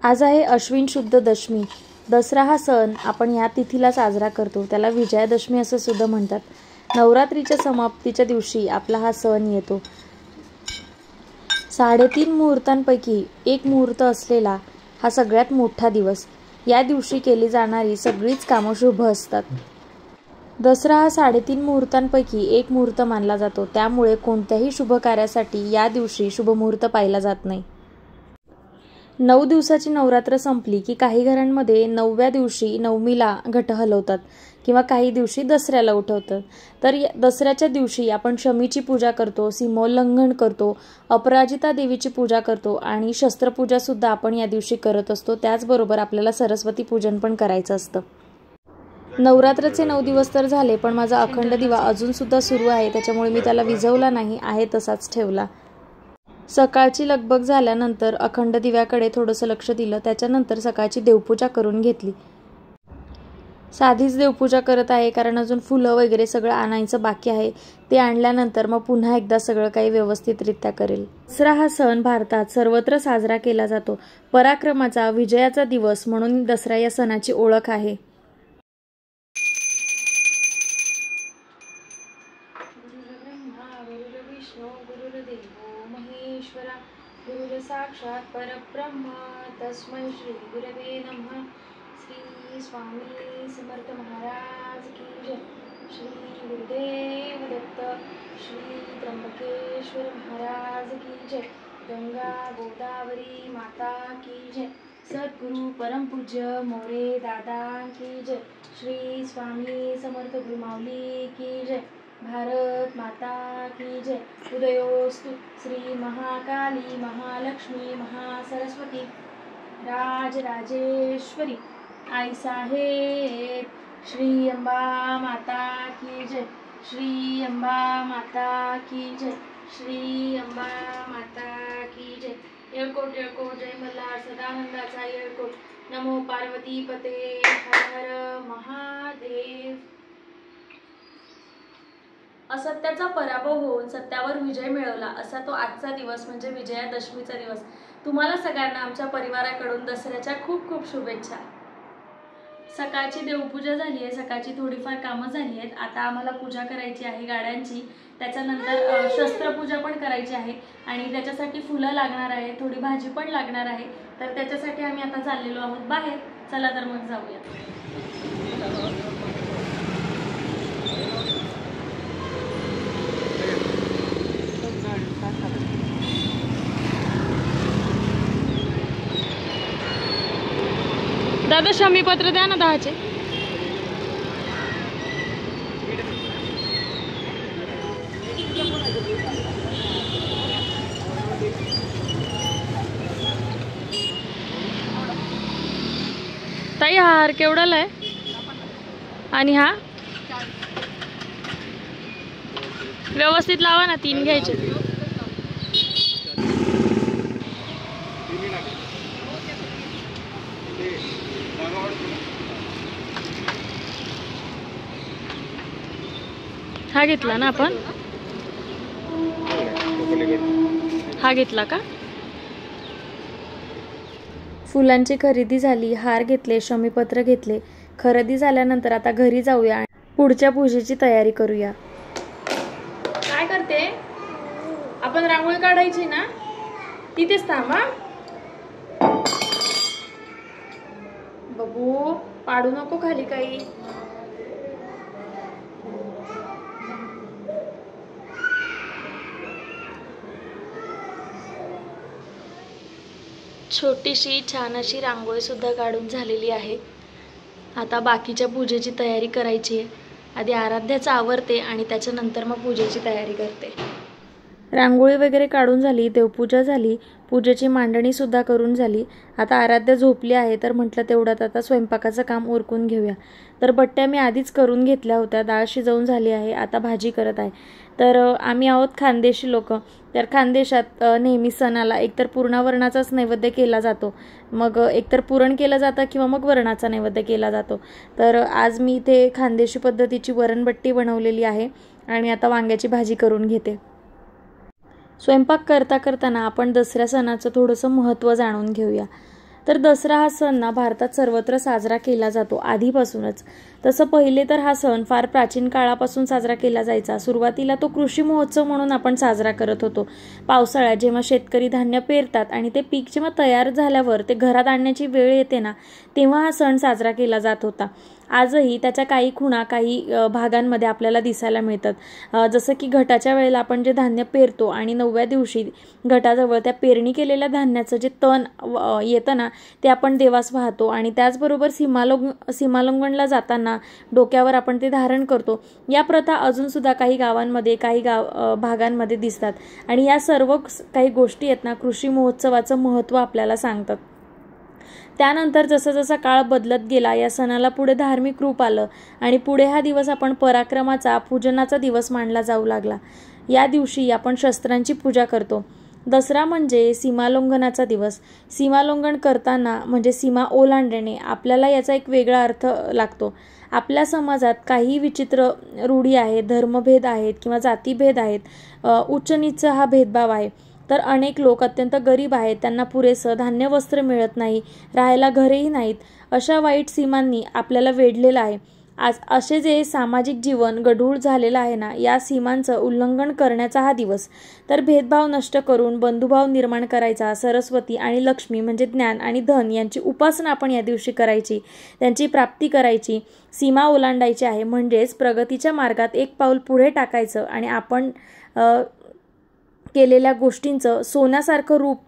आज आहे अश्विन शुद्ध दशमी। दसरा हा सण आपण या तिथीला साजरा करतो, त्याला विजयादशमी असं सुद्धा म्हणतात। नवरात्रीच्या समाप्तीच्या दिवशी आपला हा सण येतो। 3.5 मुहूर्तांपैकी एक मुहूर्त असलेला हा सगळ्यात मोठा दिवस। या दिवशी केली जाणारी सगळीच कामं शुभ असतात। दसरा हा 3.5 मुहूर्तांपैकी एक मुहूर्त मानला जातो, त्यामुळे कोणत्याही शुभ कार्यासाठी या दिवशी शुभ मुहूर्त पाहिला जात नाही। 9 दिवसाची नवरात्र संपली की काही घरांमध्ये 9व्या दिवशी नवमीला घट हलवतात किंवा काही दिवशी दसऱ्याला उठवतात। तर दसऱ्याच्या दिवशी आपण शमीची पूजा करतो, सीमोल्लंघन करतो, अपराजिता देवीची पूजा करतो आणि शस्त्रपूजा सुद्धा आपण या दिवशी करत असतो। त्याचबरोबर आपल्याला सरस्वती पूजन पण करायचं असतं। नवरात्राचे 9 दिवस तर झाले, पण माझा अखंड दिवा अजून सुद्धा सुरू आहे, त्याच्यामुळे मी त्याला विझवला नाही, आहे तसाच ठेवला। सकाळची लगबग झाल्यानंतर अखंड दिव्याकडे थोडंसं लक्ष दिलं, त्याच्यानंतर सकाळची देवपूजा करून घेतली। साधीच देवपूजा करत आहे, कारण अजून फुलं वगैरे सगळं आणायचं बाकी आहे। ते आणल्यानंतर मग पुन्हा एकदा सगळं काही व्यवस्थितरित्या करेल। दसरा हा सण भारतात सर्वत्र साजरा केला जातो। पराक्रमाचा, विजयाचा दिवस म्हणून दसरा या सणाची ओळख आहे। महेश्वरा गुरुर साक्षात परब्रह्म तस्मै श्री गुरवे नमः। श्री स्वामी समर्थ महाराज की जय। श्री गुरुदेव दत्त। श्री त्र्यंबकेश्वर महाराज की जय। गंगा गोदावरी माता की जय। सद्गुरु परम पूज्य मोरे दादा की जय। श्री स्वामी समर्थ गुरुमाऊली की जय। भारत माता की जय। उदयोस्तु श्री महाकाली महालक्ष्मी महासरस्वती राजराजेश्वरी आई साहेब। श्री अंबा माता की जय। श्री अंबा माता की जय। श्री अंबा माता की जय। येळकोट येळकोट जय मल्हार सदानंदाचा येळकोट। नमो पार्वती पते हर हर महादेव। असत्याचा पराभव होऊन सत्यावर विजय मिळवला, असा तो आजचा दिवस म्हणजे विजयादशमीचा दिवस। तुम्हाला सगळ्यांना आमच्या परिवाराकडून दसऱ्याच्या खूप खूप शुभेच्छा। सकाळची देवपूजा झाली आहे, सकाळची थोडीफार कामं झाली आहेत। आता आम्हाला पूजा करायची आहे गाड्यांची, त्याच्यानंतर शस्त्रपूजा पण करायची आहे आणि त्याच्यासाठी फुलं लागणार आहे, थोडी भाजी पण लागणार आहे। तर त्याच्यासाठी आम्ही आता चाललेलो आहोत बाहेर। चला तर मग जाऊया। दादा शमीपत्र द्या ना 10चे। ताई हार केवढाला आहे आणि हा व्यवस्थित लावा ना, 3 घ्यायचे। हा घेतला ना आपण, हा घेतला का? फुलांची खरेदी झाली, हार घेतले, शमीपत्र घेतले। खरेदी झाल्यानंतर आता घरी जाऊया, पुढच्या पूजेची तयारी करूया। काय करते? आपण रांगोळी काढायची ना, तिथेच थांबा। बघू पाडू नको खाली काही। छोटीशी छान अशी रांगोळी सुद्धा काढून झालेली आहे। आता बाकीच्या पूजेची तयारी करायची आहे। आधी आराध्याचं आवरते आणि त्याच्यानंतर मग पूजेची तयारी करते। रांगोळी वगैरे काढून झाली, देवपूजा झाली, पूजेची मांडणी सुद्धा करून झाली। आता आराध्या झोपली आहे, तर म्हटलं तेवढ्यात आता स्वयंपाकाचं काम उरकून घेऊया। तर बट्ट्या मी आधीच करून घेतल्या होत्या, डाळ शिजवून झाली आहे, आता भाजी करत आहे। तर आम्ही आहोत खानदेशी लोक, तर खानदेशात नेहमी सणाला एकतर पुरणावरणाचाच नैवेद्य केला जातो, मग एकतर पुरण केलं जातं किंवा मग वरणाचा नैवेद्य केला जातो। तर आज मी इथे खानदेशी पद्धतीची वरणबट्टी बनवलेली आहे आणि आता वांग्याची भाजी करून घेते। स्वयंपाक करता करताना आपण दसऱ्या सणाचं थोडंसं महत्त्व जाणून घेऊया। तर दसरा हा सण ना भारतात सर्वत्र साजरा केला जातो आधीपासूनच. तसं पहिले तर हा सण फार प्राचीन काळापासून साजरा केला जायचा. सुरुवातीला तो कृषी महोत्सव म्हणून आपण साजरा करत होतो. पावसाळ्यात जेव्हा शेतकरी धान्य पेरतात आणि ते पीक जेव्हा तयार झाल्यावर ते घरात आणण्याची वेळ येते ना, तेव्हा हा सण साजरा केला जात होता. आजही त्याच्या काही खुणा काही भागांमध्ये आपल्याला दिसायला मिळतात. जसं की घटाच्या वेळेला आपण जे धान्य पेरतो आणि 9व्या दिवशी घटाजवळ त्या पेरणी केलेल्या धान्याचं जे तण येतं ना, ते आपण देवास वाहतो. आणि त्याचबरोबर सीमालोंघनला जाताना डोक्यावर आपण ते धारण करतो. या प्रथा अजून सुद्धा काही गावांमध्ये काही भागांमध्ये दिसतात. आणि या सर्व काही गोष्टी आहेत ना, कृषी महोत्सवाचं महत्त्व आपल्याला सांगतात. त्यानंतर जसं जसा काळ बदलत गेला, या सणाला पुढे धार्मिक रूप आलं आणि पुढे हा दिवस आपण पराक्रमाचा पूजनाचा दिवस मानला जाऊ लागला. या दिवशी आपण शस्त्रांची पूजा करतो. दसरा म्हणजे सीमालोंघनाचा दिवस. सीमालोंघन करताना म्हणजे सीमा ओलांडणे, आपल्याला याचा एक वेगळा अर्थ लागतो. आपल्या समाजात काही विचित्र रूढी आहेत, धर्मभेद आहेत किंवा जातीभेद आहेत, उच्च नीच हा भेदभाव आहे. तर अनेक लोक अत्यंत गरीब आहेत, त्यांना पुरेसं धान्य वस्त्र मिळत नाही, राहायला घरेही नाहीत. अशा वाईट सीमांनी आपल्याला वेढलेलं आहे. आज असे जे सामाजिक जीवन गढूळ झालेलं आहे ना, या सीमांचं उल्लंघन करण्याचा हा दिवस. तर भेदभाव नष्ट करून बंधुभाव निर्माण करायचा. सरस्वती आणि लक्ष्मी म्हणजे ज्ञान आणि धन यांची उपासना आपण या दिवशी करायची, त्यांची प्राप्ती करायची, सीमा ओलांडायची आहे. म्हणजेच प्रगतीच्या मार्गात एक पाऊल पुढे टाकायचं आणि आपण केलेल्या गोष्टींचं सोन्यासारखं रूप.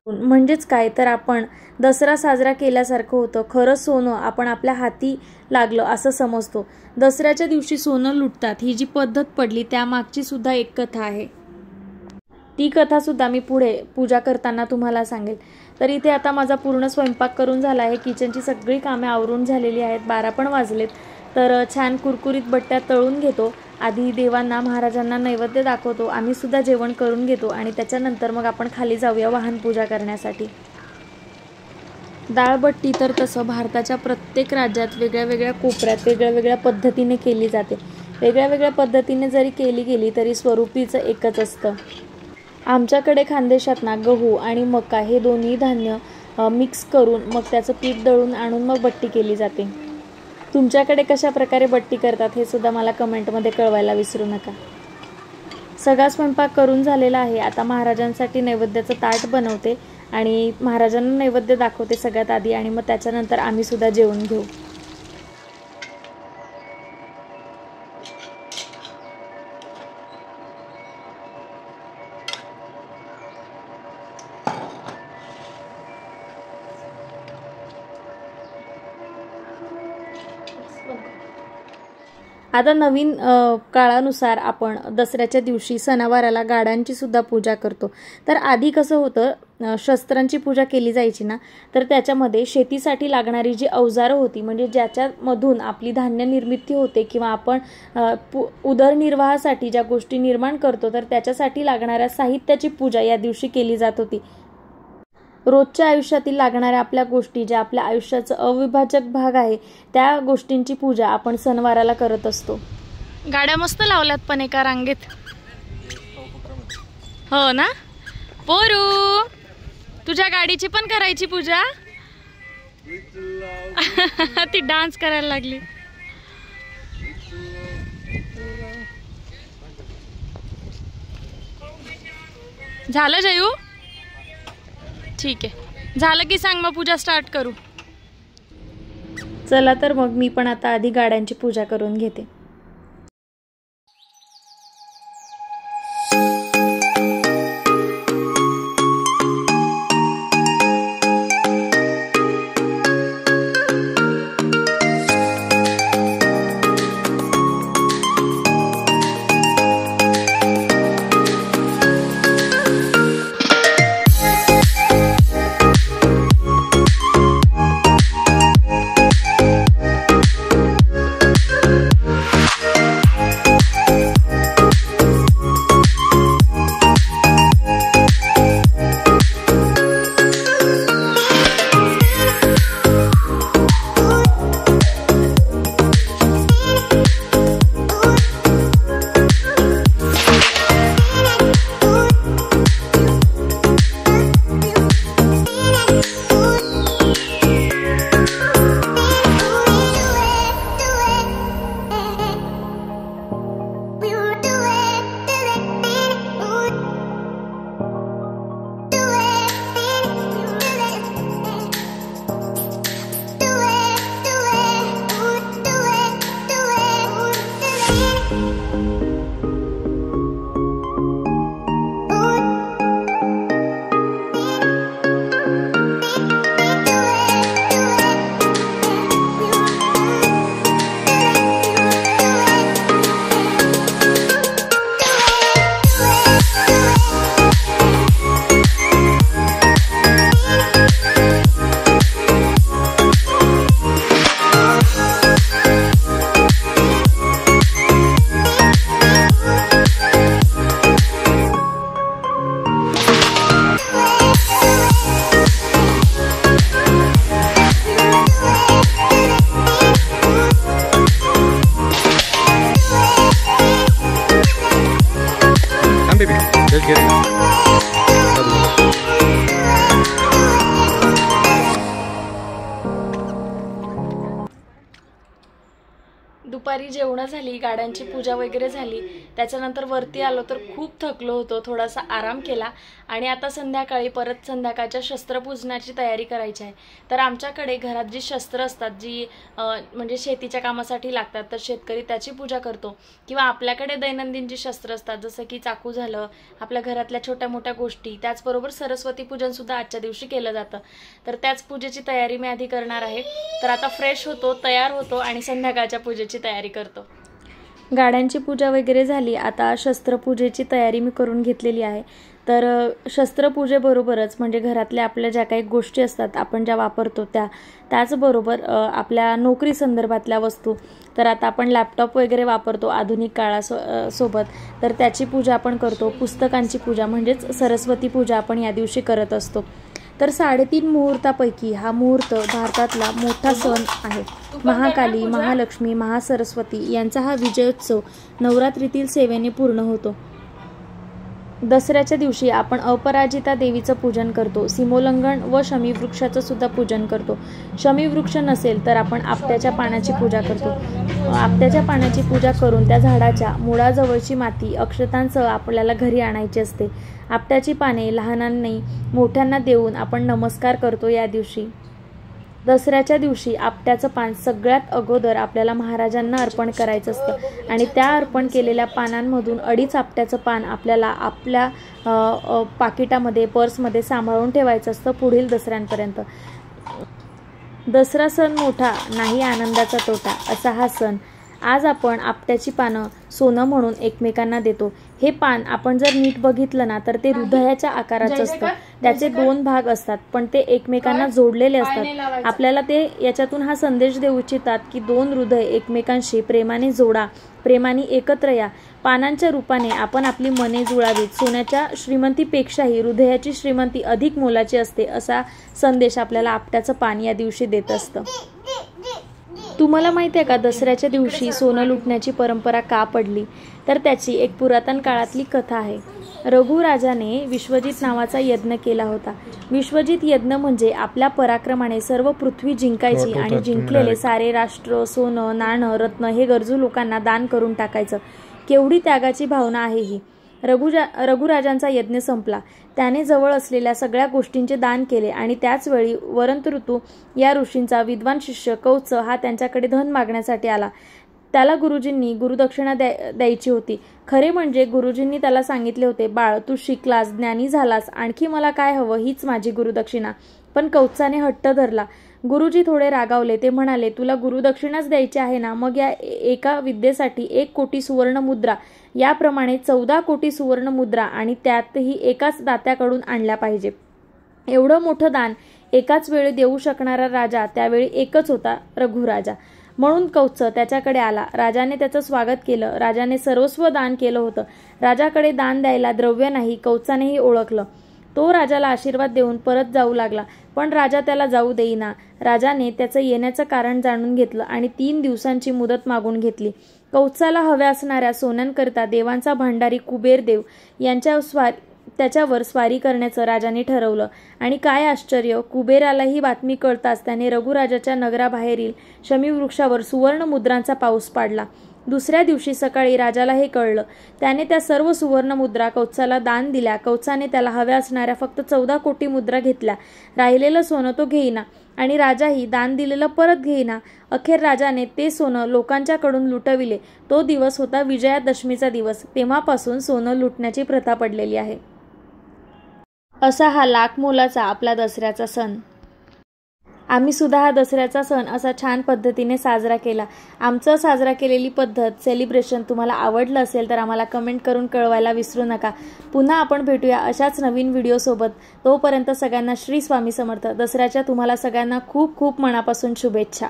म्हणजेच काय तर आपण दसरा साजरा केल्यासारखं होतं. खरं सोनं आपण आपल्या हाती लागलं असं समजतो. दसऱ्याच्या दिवशी सोनं लुटतात ही जी पद्धत पडली त्यामागची सुद्धा एक कथा आहे. ती कथा सुद्धा मी पुढे पूजा करताना तुम्हाला सांगेल. तर इथे आता माझा पूर्ण स्वयंपाक करून झाला आहे. किचनची सगळी कामे आवरून झालेली आहेत. 12 पण वाजलेत. तर छान कुरकुरीत बट्ट्या तळून घेतो. आधी देवांना महाराजांना नैवेद्य दाखवतो. आम्ही सुद्धा जेवण करून घेतो आणि त्याच्यानंतर मग आपण खाली जाऊया वाहन पूजा करण्यासाठी. डाळबट्टी तर तसं भारताच्या प्रत्येक राज्यात वेगळ्या वेगळ्या कोपऱ्यात वेगळ्या वेगळ्या पद्धतीने केली जाते. वेगळ्या वेगळ्या पद्धतीने जरी केली गेली तरी स्वरूपीचं एकच असतं. आमच्याकडे खानदेशात ना गहू आणि मका हे दोन्ही धान्य मिक्स करून मग त्याचं पीठ दळून आणून मग बट्टी केली जाते. तुमच्याकडे कशा प्रकारे बट्टी करतात हे सुद्धा मला कमेंटमध्ये कळवायला विसरू नका. सगळा स्वयंपाक करून झालेला आहे. आता महाराजांसाठी नैवेद्याचं ताट बनवते आणि महाराजांना नैवेद्य दाखवते सगळ्यात आधी आणि मग त्याच्यानंतर आम्ही सुद्धा जेवण घेऊ. आता नवीन काळानुसार आपण दसऱ्याच्या दिवशी सणावाराला गाड्यांची सुद्धा पूजा करतो. तर आधी कसं होतं, शस्त्रांची पूजा केली जायची ना, तर त्याच्यामध्ये शेतीसाठी लागणारी जी अवजारं होती म्हणजे ज्याच्यामधून आपली धान्य निर्मिती होते किंवा आपण उदरनिर्वाहासाठी ज्या गोष्टी निर्माण करतो तर त्याच्यासाठी लागणाऱ्या साहित्याची पूजा या दिवशी केली जात होती. रोजच्या आयुष्यातील लागणाऱ्या आपल्या गोष्टी ज्या आपल्या आयुष्याचा अविभाज्य भाग आहे त्या गोष्टींची पूजा आपण सणवाराला करत असतो. गाड्या मस्त लावल्यात पण एका रांगेत. हो ना पोरू, तुझ्या गाडीची पण करायची पूजा. ती डान्स करायला लागली. झालं जयू? ठीक आहे, झालं की सांग मग पूजा स्टार्ट करू. चला तर मग मी पण आता आधी गाड्यांची पूजा करून घेते. दुपारी जेवण झाली, गाड्यांची पूजा वगैरे झाली, त्याच्यानंतर वरती आलो तर खूप थकलो होतो, थोडासा आराम केला आणि आता संध्याकाळी परत संध्याकाळच्या शस्त्रपूजनाची तयारी करायची आहे। तर आमच्याकडे घरात जी शस्त्र असतात, जी म्हणजे शेतीच्या कामासाठी लागतात, तर शेतकरी त्याची पूजा करतो किंवा आपल्याकडे दैनंदिन जी शस्त्र असतात जसं की चाकू झालं, आपल्या घरातल्या छोट्या मोठ्या गोष्टी, त्याचबरोबर सरस्वती पूजन सुद्धा आजच्या दिवशी केलं जातं। तर त्याच पूजेची तयारी मी आधी करणार आहे। तर आता फ्रेश होतो, तयार होतो आणि संध्याकाळच्या पूजेची तयारी करतो। गाड्यांची पूजा वगैरे झाली, आता शस्त्रपूजेची तयारी मी करून घेतलेली आहे। तर शस्त्रपूजेबरोबरच म्हणजे घरातल्या आपल्या ज्या काही गोष्टी असतात आपण ज्या वापरतो त्याचबरोबर आपल्या नोकरी संदर्भातल्या वस्तू, तर आता आपण लॅपटॉप वगैरे वापरतो आधुनिक काळासोबत, तर त्याची पूजा आपण करतो। पुस्तकांची पूजा म्हणजेच सरस्वती पूजा आपण या दिवशी करत असतो। तर 3.5 मुहूर्तापैकी हा मुहूर्त भारतातला मोठा सण आहे। महाकाली, महालक्ष्मी, महासरस्वती यांचा हा विजयोत्सव नवरात्रीतील सेवेने पूर्ण होतो। दसऱ्याच्या दिवशी आपण अपराजिता देवीचं पूजन करतो, सीमोल्लंघन व शमीवृक्षाचं सुद्धा पूजन करतो। शमीवृक्ष नसेल तर आपण आपट्याच्या पानाची पूजा करतो। आपट्याच्या पानाची पूजा करून त्या झाडाच्या मुळाजवळची माती अक्षतांसह आपल्याला घरी आणायची असते। आपट्याची पाने लहानांनी मोठ्यांना देऊन आपण नमस्कार करतो। या दिवशी दसऱ्याच्या दिवशी आपट्याचं पान सगळ्यात अगोदर आपल्याला महाराजांना अर्पण करायचं असतं आणि त्या अर्पण केलेल्या पानांमधून 2.5 आपट्याचं पान आपल्याला आपल्या पाकिटामध्ये, पर्समध्ये सांभाळून ठेवायचं असतं पुढील दसऱ्यांपर्यंत। दसरा सण मोठा, नाही आनंदाचा तोटा, असा हा सण। आज आपण आपट्याची पानं सोनं म्हणून एकमेकांना देतो। हे पान आपण जर नीट बघितलं ना तर ते हृदयाच्या आकाराचं असतं। त्याचे 2 भाग असतात पण ते एकमेकांना जोडलेले असतात। आपल्याला ते याच्यातून हा संदेश देऊ इच्छितात की 2 हृदय एकमेकांशी प्रेमाने जोडा, प्रेमाने एकत्र या। पानांच्या रूपाने आपण आपली मने जुळावीत। सोन्याच्या श्रीमंतीपेक्षाही हृदयाची श्रीमंती अधिक मोलाची असते, असा संदेश आपल्याला आपट्याचं पान या दिवशी देत असतं। तुम्हाला माहिती आहे का दसऱ्याच्या दिवशी सोनं लुटण्याची परंपरा का पडली? तर त्याची एक पुरातन काळातली कथा आहे। रघुराजाने विश्वजित नावाचा यज्ञ केला होता। विश्वजित यज्ञ म्हणजे आपल्या पराक्रमाने सर्व पृथ्वी जिंकायची आणि जिंकलेले सारे राष्ट्र, सोनं, नाणं, रत्न हे गरजू लोकांना दान करून टाकायचं। केवढी त्यागाची भावना आहे ही। रघुराजांचा यज्ञ संपला, त्याने जवळ असलेल्या सगळ्या गोष्टींचे दान केले आणि त्याचवेळी वरंतऋतू या ऋषींचा विद्वान शिष्य कौत्स हा त्यांच्याकडे धन मागण्यासाठी आला। त्याला गुरुजींनी गुरुदक्षिणा द्यायची होती। खरे म्हणजे गुरुजींनी त्याला सांगितले होते, बाळ तू शिकलास, ज्ञानी झालास, आणखी मला काय हवं, हीच माझी गुरुदक्षिणा। पण कौत्साने हट्ट धरला। गुरुजी थोडे रागावले। ते म्हणाले, तुला गुरुदक्षिणाच द्यायची आहे ना, मग या एका विद्येसाठी 1 कोटी सुवर्ण मुद्रा, याप्रमाणे 14 कोटी सुवर्ण मुद्रा आणि त्यातही एकाच दात्याकडून आणल्या पाहिजे। एवढं मोठं दान एकाच वेळी देऊ शकणारा राजा त्यावेळी एकच होता, रघुराजा। म्हणून कौत्स त्याच्याकडे आला। राजाने त्याचं स्वागत केलं। राजाने सर्वस्व दान केलं होतं। राजाकडे दान द्यायला द्रव्य नाही, कौत्सानेही ओळखलं। तो राजाला आशीर्वाद देऊन परत जाऊ लागला, पण राजा त्याला जाऊ देईना। राजाने त्याचं येण्याचं कारण जाणून घेतलं आणि 3 दिवसांची मुदत मागून घेतली। कौत्साला हव्या असणाऱ्या सोन्यांकरिता देवांचा भांडारी कुबेरदेव त्याच्यावर स्वारी करण्याचं राजाने ठरवलं। आणि काय आश्चर्य, कुबेराला ही बातमी कळताच त्याने रघुराजाच्या नगराबाहेरील शमीवृक्षावर सुवर्ण मुद्रांचा पाऊस पाडला। दुसऱ्या दिवशी सकाळी राजाला हे कळलं। त्याने त्या सर्व सुवर्ण मुद्रा कौत्साला दान दिल्या। कौत्साने त्याला हव्या असणाऱ्या फक्त 14 कोटी मुद्रा घेतल्या। राहिलेलं सोनं तो घेईना आणि राजाही दान दिलेलं परत घेईना। अखेर राजाने ते सोनं लोकांच्याकडून लुटविले। तो दिवस होता विजयादशमीचा दिवस। तेव्हापासून सोनं लुटण्याची प्रथा पडलेली आहे। असा हा लाख मोलाचा आपला दसऱ्याचा सण। आम्ही सुद्धा हा दसऱ्याचा सण असा छान पद्धतीने साजरा केला। आमचं साजरा केलेली पद्धत, सेलिब्रेशन तुम्हाला आवडलं असेल तर आम्हाला कमेंट करून कळवायला विसरू नका। पुन्हा आपण भेटूया अशाच नवीन व्हिडिओसोबत। तोपर्यंत सगळ्यांना श्री स्वामी समर्थ। दसऱ्याच्या तुम्हाला सगळ्यांना खूप खूप मनापासून शुभेच्छा।